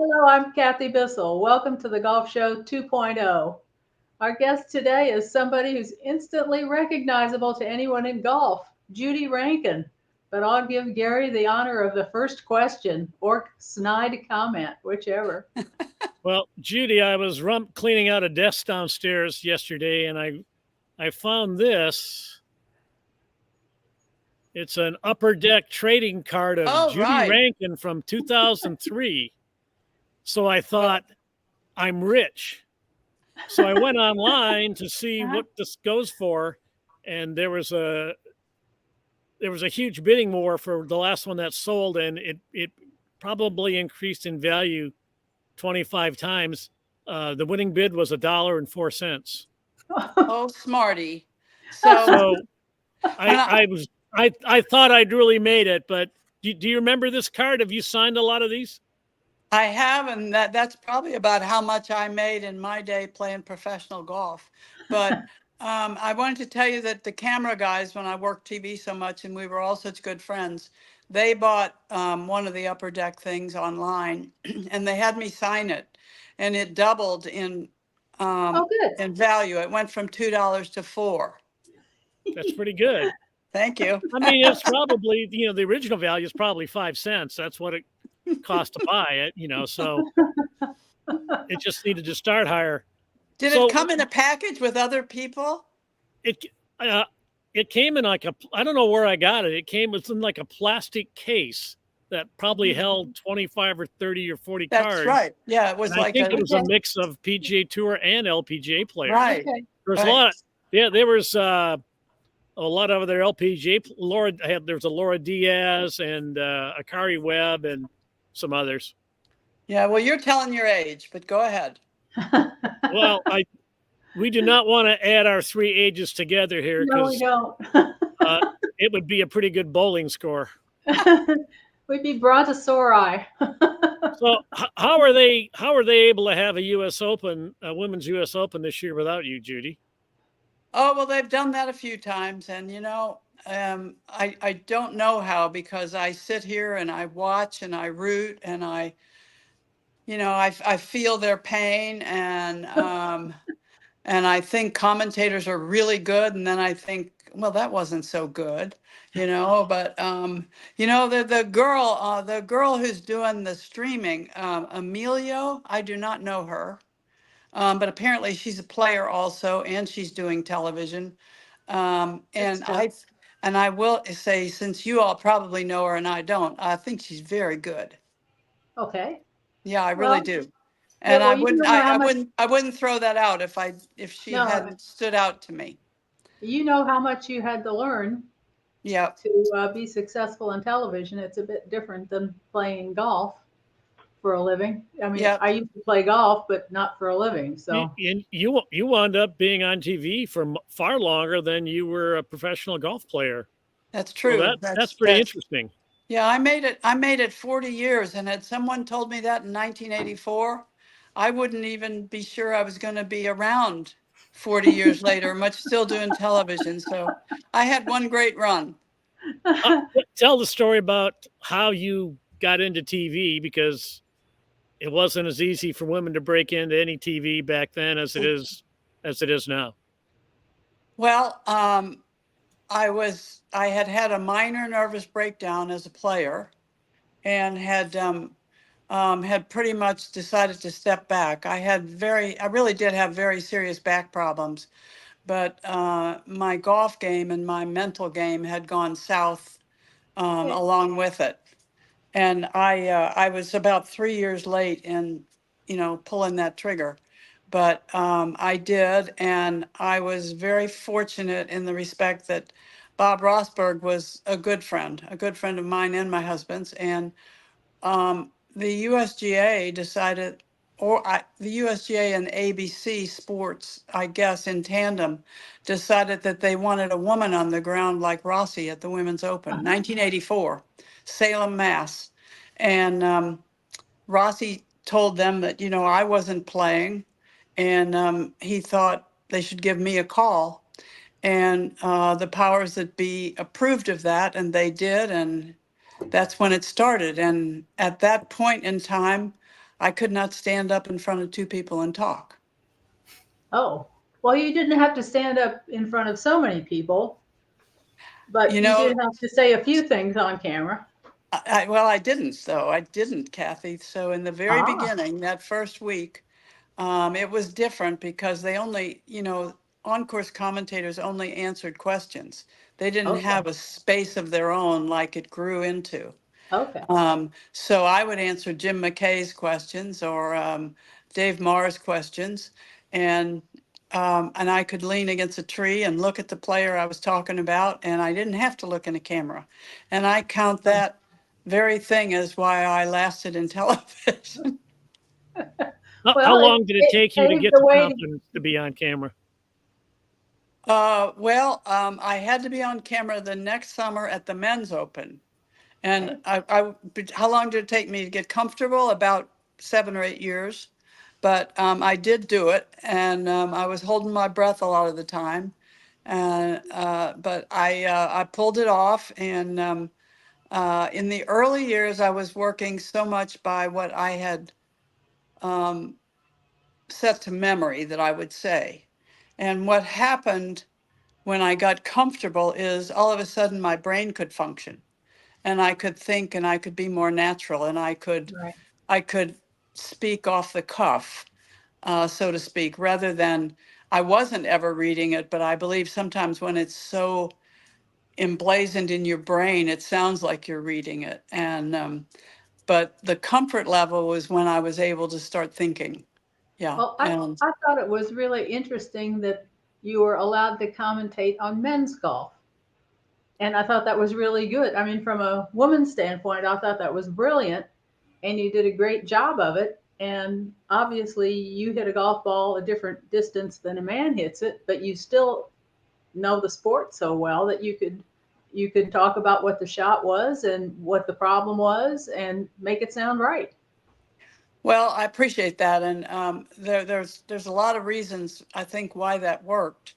Hello, I'm Kathy Bissell. Welcome to the Golf Show 2.0. Our guest today is somebody who's instantly recognizable to anyone in golf, Judy Rankin. But I'll give Gary the honor of the first question or snide comment, whichever. Well, Judy, I was cleaning out a desk downstairs yesterday, and I found this. It's an upper deck trading card of Oh, Judy right. Rankin from 2003. So I thought, I'm rich. So I went online to see what this goes for, and there was a huge bidding war for the last one that sold, and it probably increased in value 25 times. The winning bid was $1.04. Oh, smarty. So So when I, I thought I'd really made it, but do you remember this card? Have you signed a lot of these? I have, and that's probably about how much I made in my day playing professional golf. But I wanted to tell you that the camera guys, when I worked TV so much and we were all such good friends, they bought one of the upper deck things online and they had me sign it. And it doubled Oh, good. in value. It went from $2 to $4. That's pretty good. Thank you. I mean, it's probably, the original value is probably 5 cents. That's what it cost to buy it. So it just needed to start higher. Did So it come in a package with other people? it uh, it came in like I don't know where I got it. It came was in like a plastic case that probably held 25 or 30 or 40 That's cards. right. Yeah, it was And I like think it was a Okay. mix of PGA Tour and LPGA players. right. Okay. There's a Right. lot. Yeah, there was a lot of other LPGA. There's a Laura Diaz and Akari Webb and some others. Yeah, well, you're telling your age, but go ahead. Well, we do not want to add our three ages together here No, we because don't. it would be a pretty good bowling score. We'd be brontosauri. So how are they able to have a U.S. Open, a women's U.S. Open this year without you, Judy? Oh, well, they've done that a few times. And, I don't know how because I sit here and I watch and I root and I feel their pain and I think commentators are really good. And then I think, well, that wasn't so good, but, the girl who's doing the streaming, Emilio, I do not know her. But apparently she's a player also, and she's doing television. Good And stuff. I will say, since you all probably know her and I don't, I think she's very good. Okay. Yeah, I really Well, do. yeah, And well, you know how much, I wouldn't throw that out if she no, hadn't stood out to me. you know how much you had to learn Yeah, to be successful in television. It's a bit different than playing golf for a living. I mean, yeah, I used to play golf, but not for a living. So, And you wound up being on TV for far longer than you were a professional golf player. that's So true. that's pretty interesting. Yeah, I made it 40 years, and had someone told me that in 1984, I wouldn't even be sure I was going to be around 40 years later, much still doing television. So I had one great run. Uh, Tell the story about how you got into TV because it wasn't as easy for women to break into any TV back then as it is now. Well, I had had a minor nervous breakdown as a player, and had pretty much decided to step back. I really did have very serious back problems, but my golf game and my mental game had gone south okay. along with it. And I was about 3 years late in, pulling that trigger, but I did, and I was very fortunate in the respect that Bob Rosberg was a good friend of mine and my husband's, and the USGA decided, the USGA and ABC Sports, I guess, in tandem, decided that they wanted a woman on the ground like Rossi at the Women's Open, 1984, Salem, Mass. And Rossi told them that, I wasn't playing, and he thought they should give me a call. And the powers that be approved of that, and they did. And that's when it started. And at that point in time, I could not stand up in front of two people and talk. Oh, well, you didn't have to stand up in front of so many people, but You you know, did have to say a few things on camera. well, I didn't though. I didn't, Kathy. So in the very Ah, beginning, that first week, it was different because they only, on-course commentators only answered questions. They didn't okay, have a space of their own like it grew into. okay. So I would answer Jim McKay's questions or Dave Marr's questions, and I could lean against a tree and look at the player I was talking about, and I didn't have to look in a camera. And I count that very thing as why I lasted in television. How Well, long did it it take you to paved get the the way to. confidence to be on camera? I had to be on camera the next summer at the Men's Open. And Okay. how long did it take me to get comfortable? About 7 or 8 years. But I did do it, and I was holding my breath a lot of the time. But I pulled it off. And in the early years, I was working so much by what I had um, set to memory that I would say. And what happened when I got comfortable is all of a sudden my brain could function and I could think and I could be more natural and Right. I could speak off the cuff, so to speak, rather than I wasn't ever reading it, but I believe sometimes when it's so emblazoned in your brain, it sounds like you're reading it. And but the comfort level was when I was able to start thinking. Yeah. Well, And I thought it was really interesting that you were allowed to commentate on men's golf. And I thought that was really good. I mean, from a woman's standpoint, I thought that was brilliant. And you did a great job of it. And obviously, you hit a golf ball a different distance than a man hits it, but you still know the sport so well that you could talk about what the shot was and what the problem was and make it sound right. well, I appreciate that, and there's a lot of reasons I think why that worked.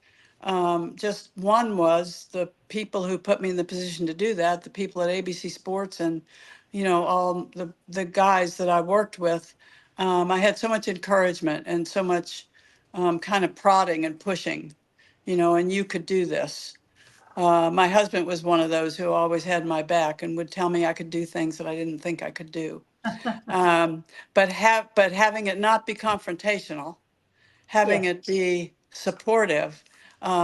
Just one was the people who put me in the position to do that, the people at ABC Sports, and all the guys that I worked with. I had so much encouragement and so much kind of prodding and pushing, and you could do this. My husband was one of those who always had my back and would tell me I could do things that I didn't think I could do. Um, but having it not be confrontational, having Yes. it be supportive,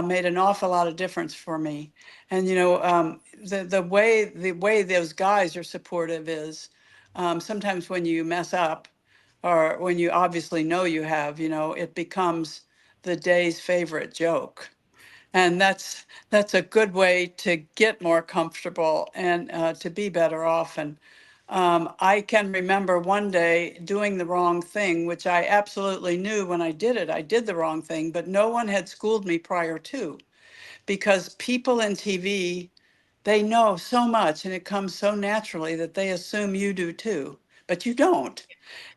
made an awful lot of difference for me. And the way those guys are supportive is sometimes when you mess up, or when you obviously know you have, it becomes the day's favorite joke. And that's a good way to get more comfortable and to be better off. And I can remember one day doing the wrong thing, which I absolutely knew when I did it. I did the wrong thing, but no one had schooled me prior to, because people in TV, they know so much and it comes so naturally that they assume you do too, but you don't.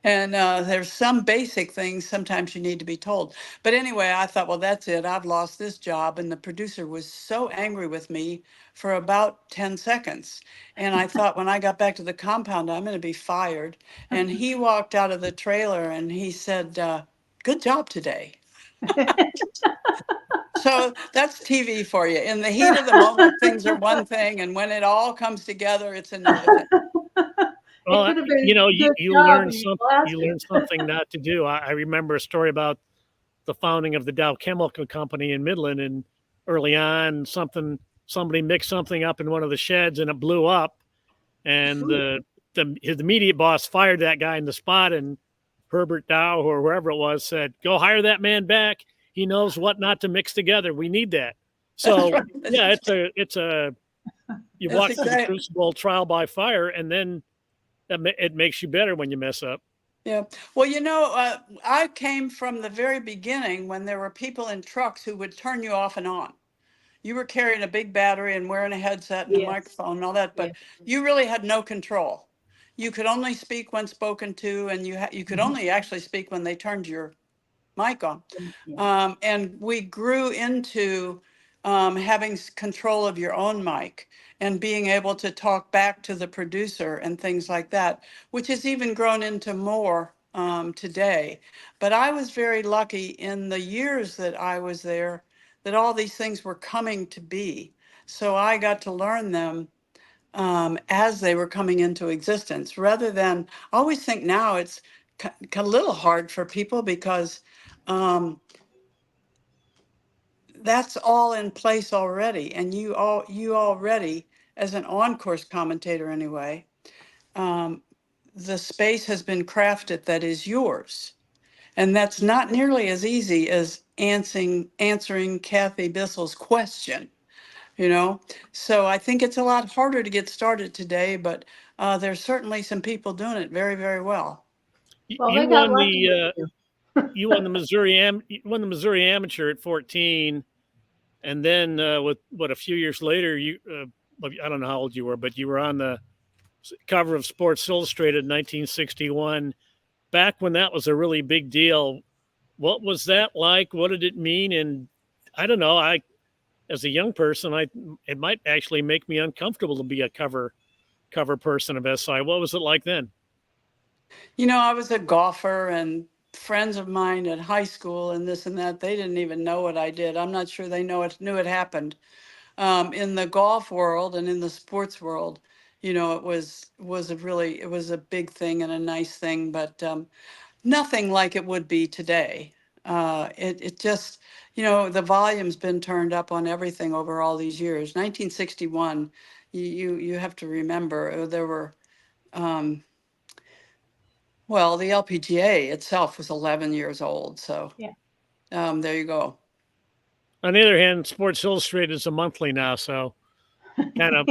And there's some basic things sometimes you need to be told. But anyway, I thought, well, that's it. I've lost this job. And the producer was so angry with me for about 10 seconds. And I thought when I got back to the compound, I'm going to be fired. And he walked out of the trailer and he said, good job today. So that's TV for you. In the heat of the moment, things are one thing. And when it all comes together, it's another thing. It Well, could have been good you job learn and you some you blasted. learn something not to do. I remember a story about the founding of the Dow Chemical Company in Midland, and early on, somebody mixed something up in one of the sheds, and it blew up. And his immediate boss fired that guy in the spot, and Herbert Dow or whoever it was said, "Go hire that man back. He knows what not to mix together. We need that." That's So right. yeah, it's a you That's walk through the exactly. crucible, trial by fire, and then it makes you better when you mess up. Yeah. Well, I came from the very beginning when there were people in trucks who would turn you off and on. You were carrying a big battery and wearing a headset and a Yes. microphone and all that, Yes. but you really had no control. You could only speak when spoken to, and you could Mhm. only actually speak when they turned your mic on. Yeah. And we grew into having control of your own mic and being able to talk back to the producer and things like that, which has even grown into more. today. But I was very lucky in the years that I was there that all these things were coming to be. So I got to learn them as they were coming into existence, rather than I always think now it's a little hard for people because that's all in place already. And you already, as an on-course commentator anyway, the space has been crafted that is yours. And that's not nearly as easy as answering Kathy Bissell's question, you know? So I think it's a lot harder to get started today, but there's certainly some people doing it very, very well. Well, You they got won lucky the with you. you won the you won the Missouri Amateur at 14, and then with a few years later, you I don't know how old you were, but you were on the cover of Sports Illustrated in 1961. Back when that was a really big deal, what was that like? What did it mean? And I don't know. As a young person, it might actually make me uncomfortable to be a cover person of SI. What was it like then? You know, I was a golfer, and friends of mine at high school and this and that, they didn't even know what I did. I'm not sure they knew it happened. In the golf world and in the sports world, you know, it was a big thing and a nice thing, but nothing like it would be today. It just, you know, the volume's been turned up on everything over all these years. 1961, you have to remember there were, well, the LPGA itself was 11 years old. So Yeah. there you go. On the other hand, Sports Illustrated is a monthly now, so kind of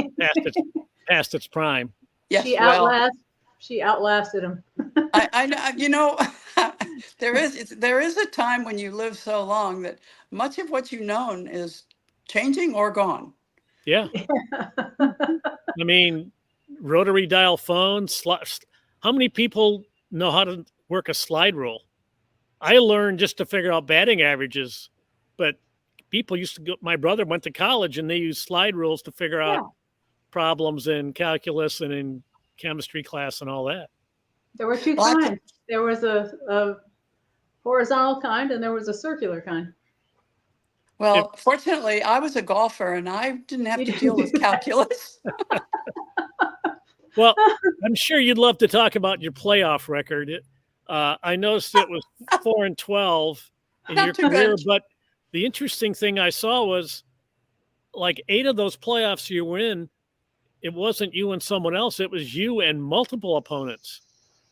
past its prime. Yes, She well, outlasted him. I know, you know, there is a time when you live so long that much of what you've known is changing or gone. Yeah. I mean, rotary dial phones. How many people know how to work a slide rule? I learned just to figure out batting averages, but people used to go. My brother went to college and they used slide rules to figure out Yeah. problems in calculus and in chemistry class and all that. There were two Well, kinds. There was a horizontal kind and there was a circular kind. well, fortunately, I was a golfer and I didn't have You to didn't deal do with that. calculus. Well, I'm sure you'd love to talk about your playoff record. I noticed it was 4-12 in Not your too career, good. but the interesting thing I saw was like 8 of those playoffs you were in, it wasn't you and someone else, it was you and multiple opponents.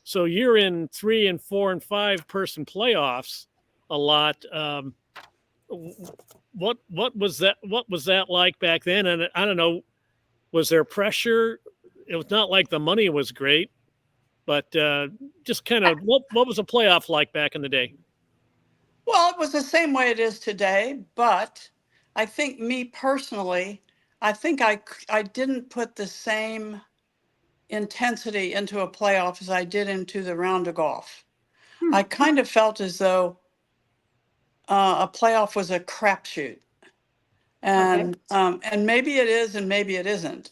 So you're in 3 and 4 and 5 person playoffs a lot. What was that? What was that like back then? And I don't know, was there pressure? It was not like the money was great, but just kind of what was a playoff like back in the day? Well, it was the same way it is today, but I think me personally, I think I didn't put the same intensity into a playoff as I did into the round of golf. Hmm. I kind of felt as though a playoff was a crapshoot, Okay. and maybe it is, and maybe it isn't,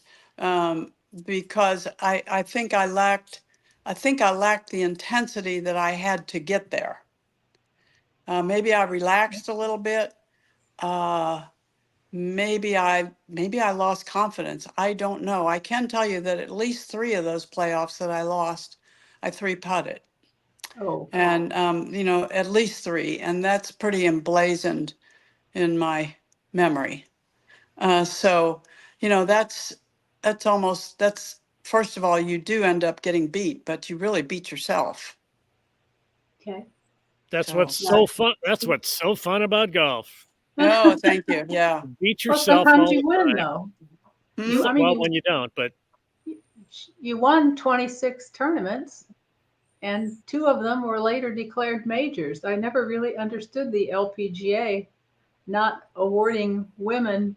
because I think I lacked the intensity that I had to get there. Maybe I relaxed a little bit. Uh, maybe I lost confidence. I don't know. I can tell you that at least 3 of those playoffs that I lost, I 3-putted. Oh. And you know, at least 3, and that's pretty emblazoned in my memory. So, you know, that's first of all, you do end up getting beat, but you really beat yourself. Okay. That's So, what's so fun. That's what's so fun about golf. oh, thank you. Yeah. Beat Well, yourself sometimes all you the win time. though. Hmm? I mean, Well, when you don't, but you won 26 tournaments, and 2 of them were later declared majors. I never really understood the LPGA not awarding women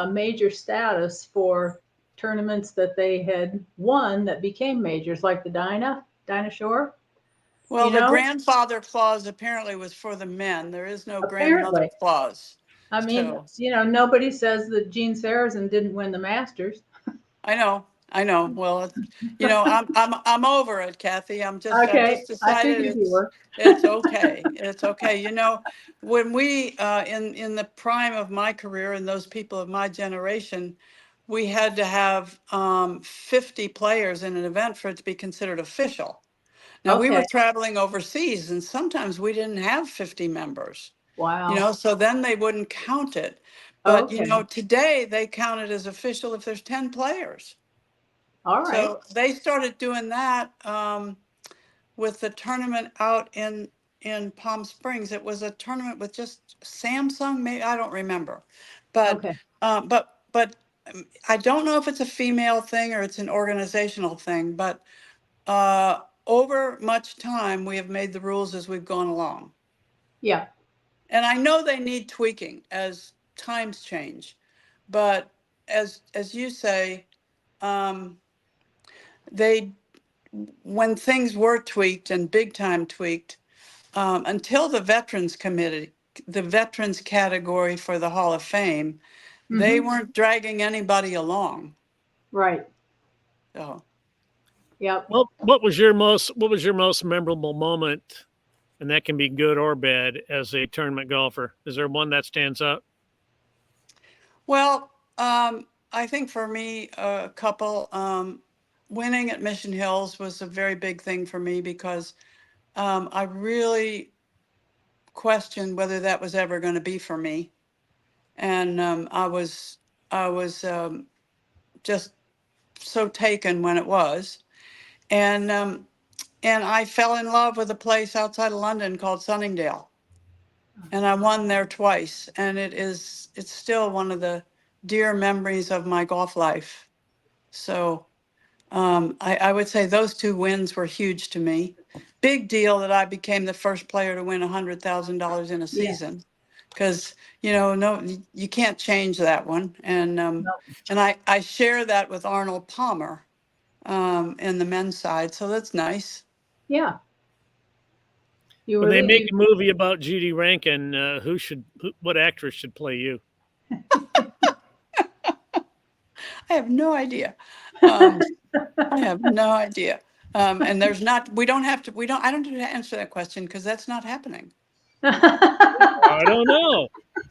major status for tournaments that they had won that became majors, like the Dinah Shore. Well, You the know, grandfather clause apparently was for the men. There is no grandmother apparently. clause. I mean, So nobody says that Gene Sarazen didn't win the Masters. I know. I know. Well, I'm over it, Kathy. I Okay, just I decided figured you were. it's okay. It's okay. When we in the prime of my career and those people of my generation, we had to have 50 players in an event for it to be considered official. Now we were Okay. traveling overseas, and sometimes we didn't have 50 members. Wow. So then they wouldn't count it. But Okay. today they count it as official if there's 10 players. All right. So they started doing that with the tournament out in Palm Springs. It was a tournament with just Samsung, maybe I don't remember, but Okay. I don't know if it's a female thing or it's an organizational thing. But over much time, we have made the rules as we've gone along. Yeah. And I know they need tweaking as times change, but as you say, they when things were tweaked and big time tweaked, until the Veterans Committee, the Veterans category for the Hall of Fame, they Mm-hmm. weren't dragging anybody along. Right. So, Yep. Well, what was your most memorable moment, and that can be good or bad, as a tournament golfer? Is there one that stands out? well, I think for me, a couple, winning at Mission Hills was a very big thing for me because I really questioned whether that was ever going to be for me. And I was just so taken when it was. And I fell in love with a place outside of London called Sunningdale. And I won there twice. And it's still one of the dear memories of my golf life. So I would say those two wins were huge to me. Big deal that I became the first player to win $100,000 in a Yeah. season, because no, you can't change that one. And No. I share that with Arnold Palmer in the men's side, so that's nice. Yeah. You When were they the make you, a movie about Judy Rankin, what actress should play you? I have no idea. Um, I have no idea. And there's not. We don't have to. We don't. I don't have to answer that question because that's not happening. I don't know.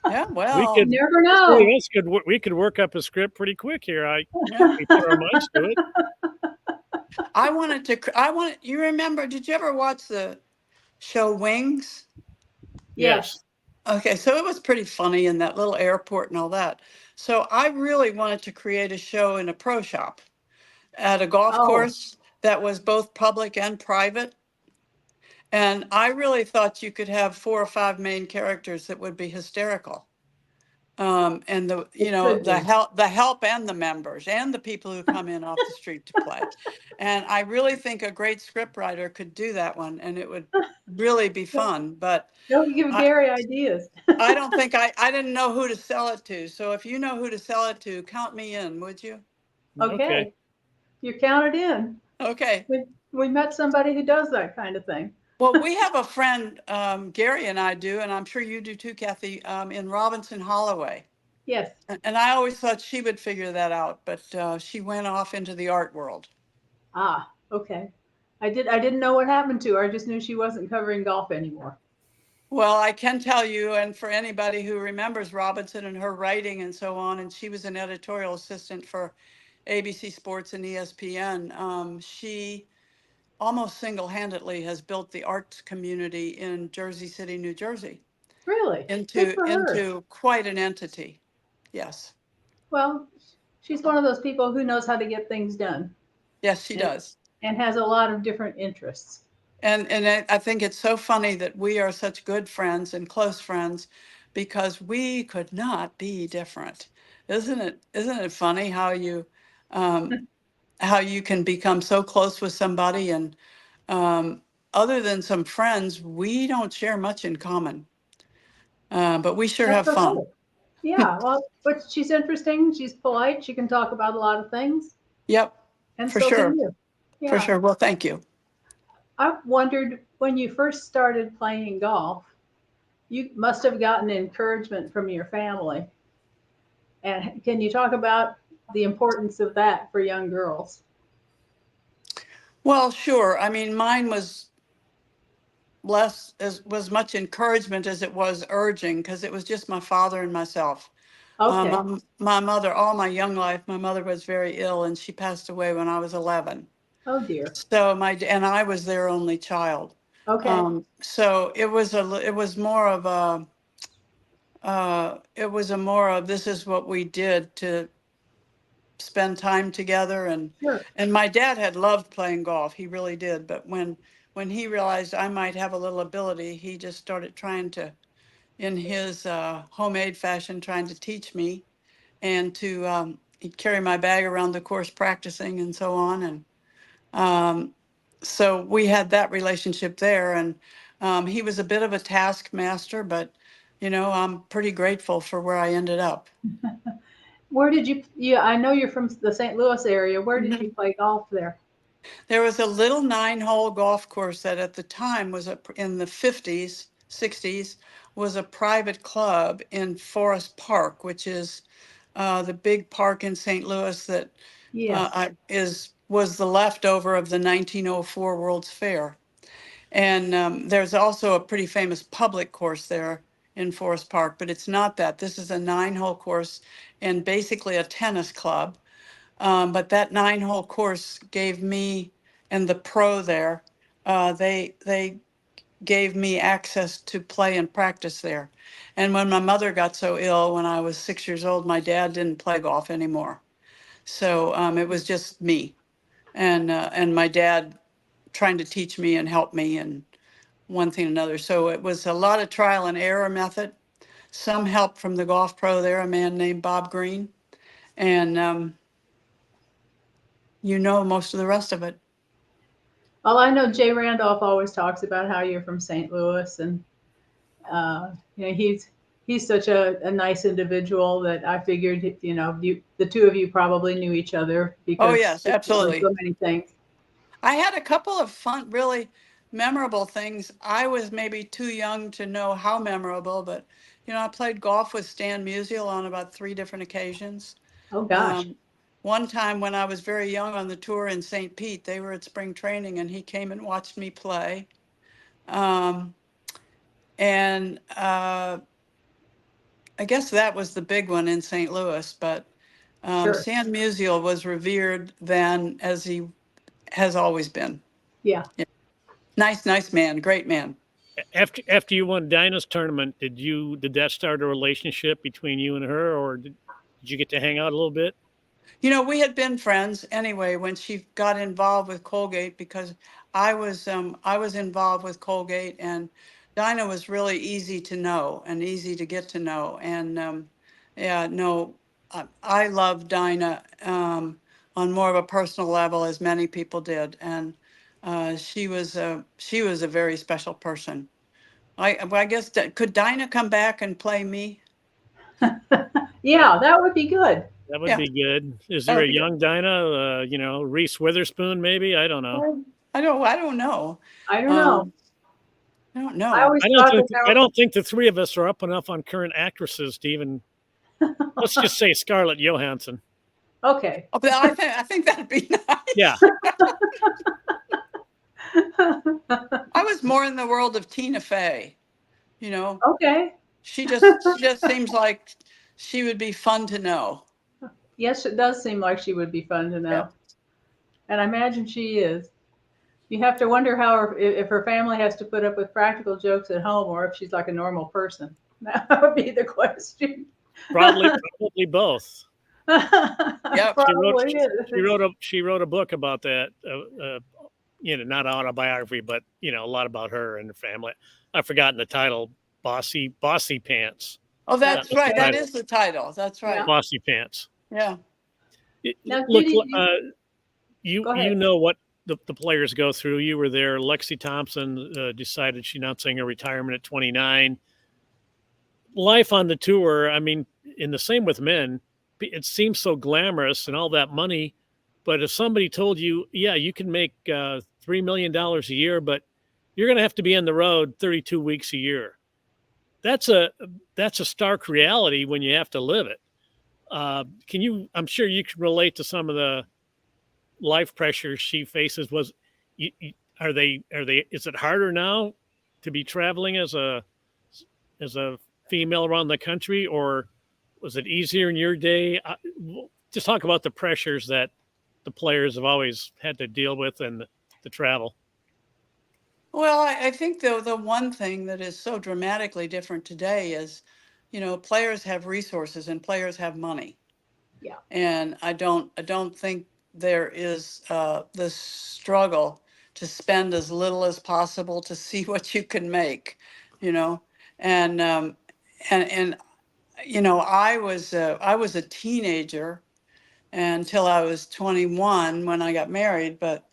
Yeah. We Well. could, never the three know. of us we could work up a script pretty quick here. Yeah. We put our minds to it. I wanted to. You remember? Did you ever watch the show Wings? Yes. Yes. Okay, so it was pretty funny in that little airport and all that. So I really wanted to create a show in a pro shop at a golf Oh, course that was both public and private. And I really thought you could have 4 or 5 main characters that would be hysterical. And it could be. the help and the members and the people who come in off the street to play. And I really think a great scriptwriter could do that one, and it would really be fun. But Don't give I, Gary ideas. I don't think I didn't know who to sell it to. So if you know who to sell it to, count me in, would you? Okay. Okay. You're counted in. Okay. We met somebody who does that kind of thing. Well, we have a friend, Gary and I do, and I'm sure you do too, Kathy, in Robinson Holloway. Yes. And I always thought she would figure that out, but she went off into the art world. Ah, okay. I didn't know what happened to her. I just knew she wasn't covering golf anymore. Well, I can tell you, and for anybody who remembers Robinson and her writing and so on, and she was an editorial assistant for ABC Sports and ESPN. She almost single-handedly has built the arts community in Jersey City, New Jersey, Really? Good into for her. quite an entity. Yes, Well, she's one of those people who knows how to get things done yes, she and does. and has a lot of different interests. And I think it's so funny that we are such good friends and close friends because we could not be different. Isn't it funny um, how you can become so close with somebody, and um, other than some friends, we don't share much in common, but we sure That's have fun. okay. Yeah, well, but she's interesting. She's polite. She can talk about a lot of things, Yep, and for so can sure, you. for Yeah. sure. Well, thank you. I wondered when you first started playing golf, you must have gotten encouragement from your family. And can you talk about the importance of that for young girls? Well, sure. I mean, mine was was much encouragement as it was urging, because it was just my father and myself. Okay. My mother, all my young life, my mother was very ill, and she passed away when I was 11. Oh dear. So and I was their only child. Okay. So it was more of this is what we did to spend time together. Sure. And my dad had loved playing golf. He really did. But when he realized I might have a little ability, he just started trying to, in his homemade fashion, trying to teach me, and to he'd carry my bag around the course practicing and so on. And so we had that relationship there. And he was a bit of a taskmaster, but I'm pretty grateful for where I ended up. Where did you? Yeah, I know you're from the St. Louis area. Where did Mhm. you play golf there? There was a little 9-hole golf course that at the time was in the 50s, 60s, was a private club in Forest Park, which is the big park in St. Louis that Yes. was the leftover of the 1904 World's Fair. And there's also a pretty famous public course there in Forest Park, but it's not that. This is a 9-hole course and basically a tennis club. But that 9-hole course gave me and the pro there, they gave me access to play and practice there. And when my mother got so ill when I was 6 years old, my dad didn't play golf anymore. So it was just me and my dad trying to teach me and help me and one thing and another. So it was a lot of trial and error method. Some help from the golf pro there, a man named Bob Green, and most of the rest of it. Well, I know Jay Randolph always talks about how you're from St. Louis, and he's such a nice individual that I figured the two of you probably knew each other Oh because yes, of absolutely. so many things. I had a couple of fun, really memorable things. I was maybe too young to know how memorable, but I played golf with Stan Musial on about 3 different occasions. Oh gosh, Um, One time when I was very young on the tour in St. Pete, they were at spring training and he came and watched me play. Um, and I guess that was the big one in St. Louis, but sure, Stan Musial was revered then as he has always been. yeah. Yeah. Nice man, great man. After you won Dinah's tournament, did that start a relationship between you and her, or did you get to hang out a little bit? We had been friends anyway when she got involved with Colgate, because I was involved with Colgate, and Dinah was really easy to know and easy to get to know. And yeah, no, I love Dinah on more of a personal level, as many people did, and she was a very special person. I guess could Dinah come back and play me? Yeah, that would be good. That would Yeah, be good. Is that there would a be good. young Dinah? Reese Witherspoon, maybe? I don't know. I don't know. I don't know. Um, I don't I know. always thought that I don't think the three of us are up enough on current actresses to even. Let's just say Scarlett Johansson. Okay. Oh, but I think that'd be Yeah, nice. I was more in the world of Tina Fey. You know, Okay. she just seems like she would be fun to know. Yes, it does seem like she would be fun to Yeah. know, and I imagine she is. You have to wonder how if her family has to put up with practical jokes at home, or if she's like a normal person. That would be the question. probably both. Yep. Probably is. She wrote a book about that. Not autobiography, but a lot about her and her family. I've forgotten the title. Bossy Pants. Oh, That that's was the right. That Okay. title. is the title. That's Yeah. right. Bossy Pants. Yeah. Now, Look, Judy, go you ahead. know what the players go through. You were there. Lexi Thompson decided she's announcing her retirement at 29. Life on the tour, I mean, in the same with men, it seems so glamorous and all that money. But if somebody told you, yeah, you can make $3 million a year, but you're going to have to be on the road 32 weeks a year. That's a stark reality when you have to live it. Can you? I'm sure you can relate to some of the life pressures she faces. Are they? Is it harder now to be traveling as a female around the country, or was it easier in your day? Just talk about the pressures that the players have always had to deal with and the travel. Well, I think the one thing that is so dramatically different today is, players have resources and players have money. Yeah. And I don't think there is this struggle to spend as little as possible to see what you can make, you know. And and I was a teenager until I was 21 when I got married, but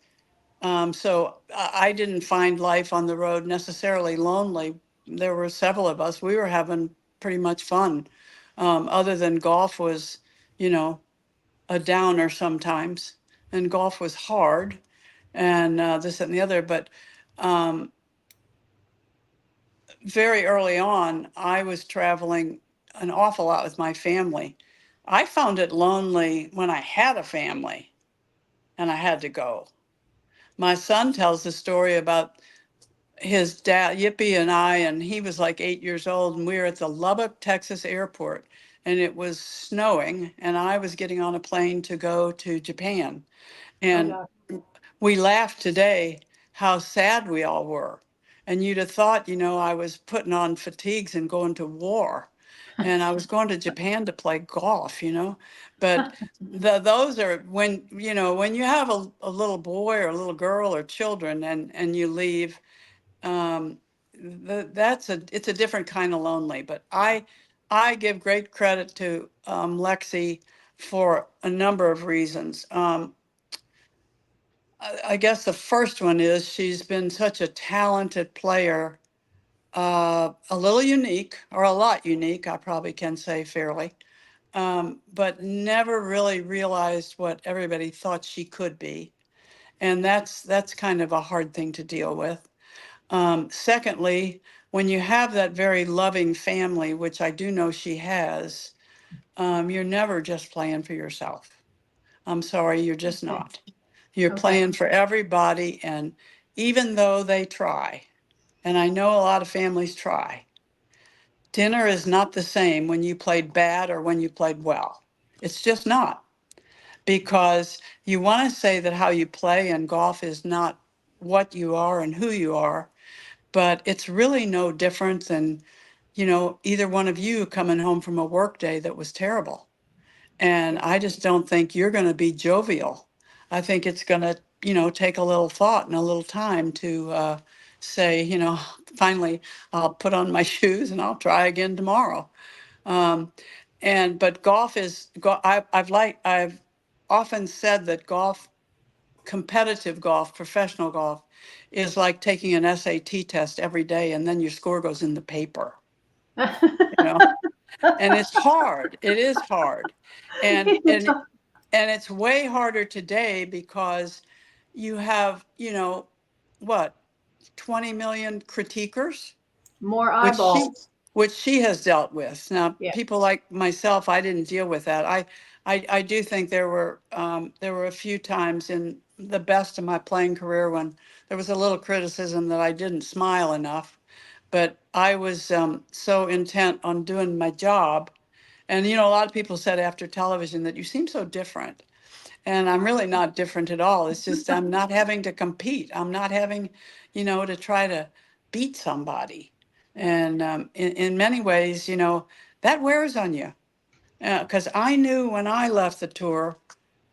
so I didn't find life on the road necessarily lonely. There were several of us. We were having pretty much fun. Other than golf was, you know, a downer sometimes, and golf was hard, and this and the other. But um, very early on, I was traveling an awful lot with my family. I found it lonely when I had a family and I had to go. My son tells the story about his dad, Yippee, and I, and he was like 8 years old, and we were at the Lubbock, Texas airport, and it was snowing, and I was getting on a plane to go to Japan. Oh And gosh. we laughed today how sad we all were. And you'd have thought, I was putting on fatigues and going to war. And I was going to Japan to play golf. But those are when you have a little boy or a little girl or children and you leave, um, it's a different kind of lonely. But I give great credit to Lexi for a number of reasons. I guess the first one is she's been such a talented player, a little unique, or a lot unique, I probably can say fairly, but never really realized what everybody thought she could be. And that's kind of a hard thing to deal with. Secondly, when you have that very loving family, which I do know she has, you're never just playing for yourself. I'm sorry, you're just Okay. not. You're Okay. playing for everybody, and even though they try, and I know a lot of families try, dinner is not the same when you played bad or when you played well. It's just not, because you want to say that how you play in golf is not what you are and who you are, but it's really no different than, either one of you coming home from a work day that was terrible. And Yeah. I just don't think you're going to be jovial. I think it's going to, take a little thought and a little time to say, finally, I'll put on my shoes and I'll try again tomorrow. Um, but golf is, I've often said that golf, competitive golf, professional golf, is like taking an SAT test every day and then your score goes in the paper, you know, and it's hard. It is hard. And, and and it's way harder today because you have, what, 20 million critiquers, More which she eyeballs. which she has dealt with. Now, Yeah. people like myself, I didn't deal with that. I do think there were a few times in the best of my playing career when there was a little criticism that I didn't smile enough, but I was so intent on doing my job. And a lot of people said after television that you seem so different. And I'm really not different at all. It's just I'm not having to compete. I'm not having, to try to beat somebody. Yeah. And in many ways, that wears on you. Because I knew when I left the tour,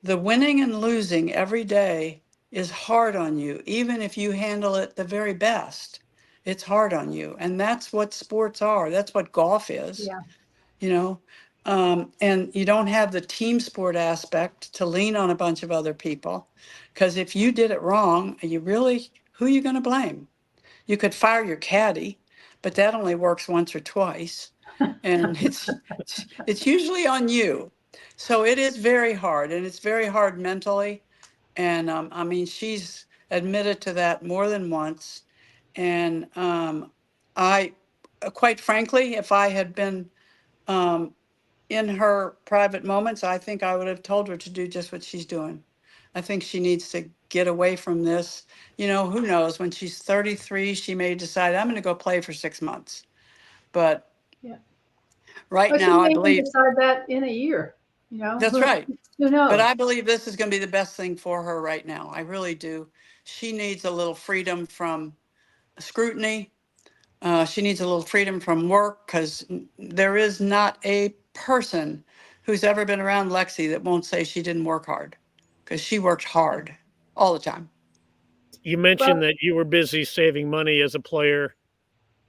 the winning and losing every day is hard on you, even if you handle it the very best. It's hard on you. And that's what sports are. That's what golf is, Yeah. you know. And you don't have the team sport aspect to lean on a bunch of other people. Because if you did it wrong, who are you going to blame? You could fire your caddy, but that only works once or twice. And it's usually on you. So it is very hard, and it's very hard mentally. And I mean, she's admitted to that more than once. And I, quite frankly, if I had been um, in her private moments, I think I would have told her to do just what she's doing. I think she needs to get away from this. You know, who knows? When she's 33, she may decide, I'm going to go play for 6 months. But Yeah. right Well, she now, I may even believe decide that in a year. You know, that's right. who knows? But I believe this is going to be the best thing for her right now. I really do. She needs a little freedom from scrutiny. She needs a little freedom from work because there is not a person who's ever been around Lexi that won't say she didn't work hard, because she worked hard all the time. You mentioned Well, that you were busy saving money as a player.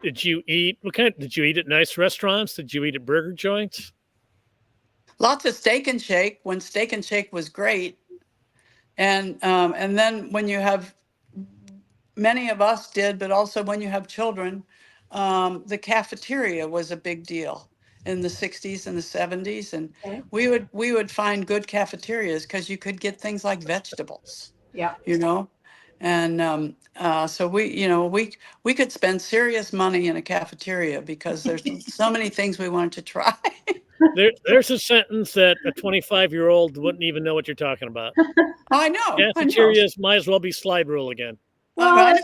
Did you eat? Did you eat at nice restaurants? Did you eat at burger joints? Lots of Steak and Shake when Steak and Shake was great. And then when you have, many of us did, but also when you have children, the cafeteria was a big deal in the 60s and the 70s. And okay. we would find good cafeterias because you could get things like vegetables, Yeah. you know? And so we could spend serious money in a cafeteria because there's so many things we wanted to try. There's a sentence that a 25-year-old wouldn't even know what you're talking about. I know. Cafeterias might as well be slide rule again. Well,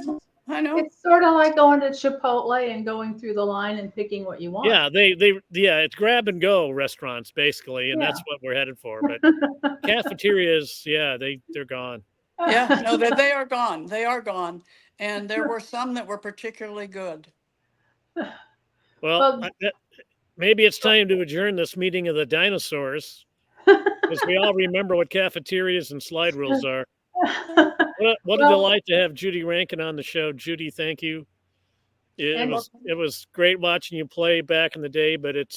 I know. it's sort of like going to Chipotle and going through the line and picking what you want. Yeah, it's grab and go restaurants basically, and that's what we're headed for. But cafeterias, yeah, they're gone. Yeah, no, they are gone. They are gone. And there were some that were particularly good. Well, maybe it's time to adjourn this meeting of the dinosaurs, because we all remember what cafeterias and slide rules are. What a delight to have Judy Rankin on the show. Judy, thank you. It was great watching you play back in the day, but it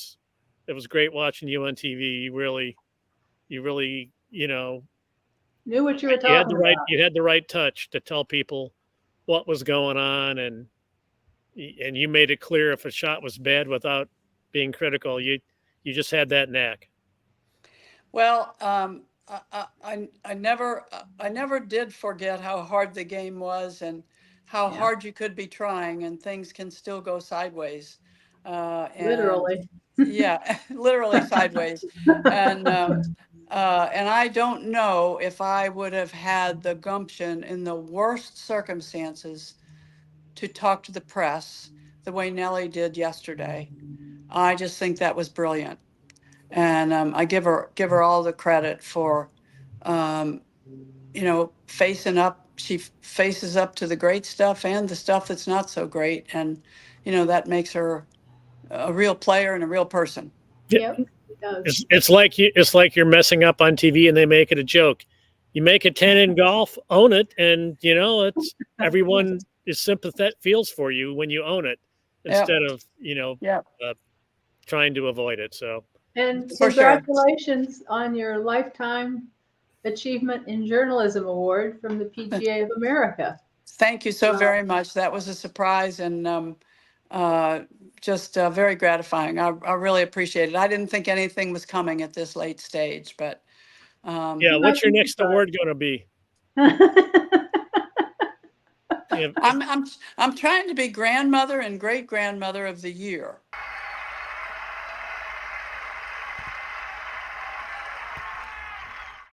was great watching you on TV. You really, knew what you were talking about. You had the right touch to tell people what was going on, and you made it clear if a shot was bad without being critical. You just had that knack. Well, I never did forget how hard the game was and how hard you could be trying, and things can still go sideways. Literally. Yeah, literally sideways. And I don't know if I would have had the gumption in the worst circumstances to talk to the press the way Nellie did yesterday. I just think that was brilliant. And I give her all the credit for, facing up. She faces up to the great stuff and the stuff that's not so great, and that makes her a real player and a real person. Yep, it does. It's like you're messing up on TV and they make it a joke. You make a 10 in golf, own it, and it's everyone is sympathetic, feels for you when you own it instead of trying to avoid it. So, and For sure. congratulations on your Lifetime Achievement in Journalism Award from the PGA of America. Thank you so very much. That was a surprise and just very gratifying. I really appreciate it. I didn't think anything was coming at this late stage, but what's your next award going to be? I'm trying to be grandmother and great grandmother of the year.